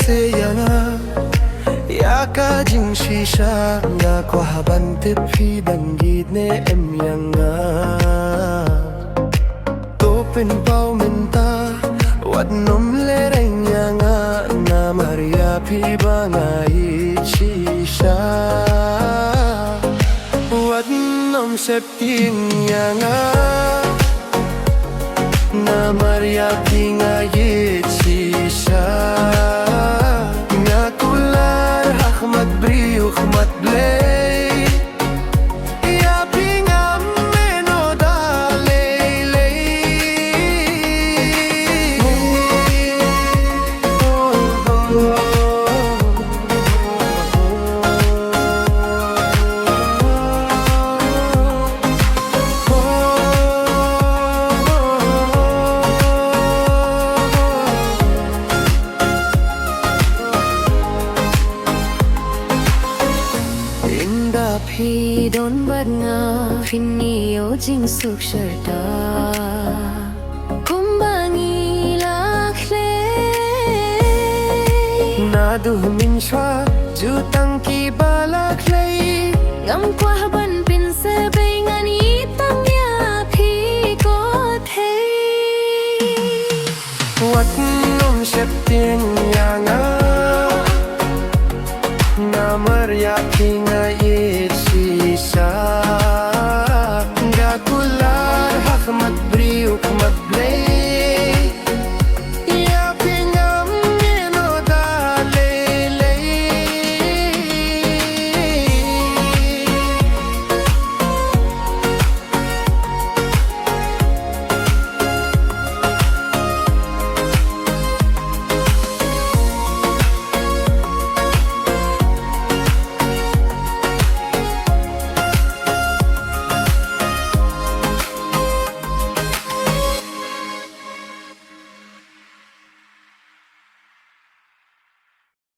se yana ya ka jing shisha nga ko haban te phi dangit ne em yanga to pin pau minta wat nom le renya nga na maria phi banga i shisha wat nom septing yanga na maria phi nga i shisha nga kular ahmad brio khmat blay ya pinga meno dale Phi don bat nga phini o jing suk sharta kumbangi lakhle na du min shwa ju tang ki balak lay ngam kwa ban pin se bay ngani tam ya phi ko thei wat nom septing yanga na maria king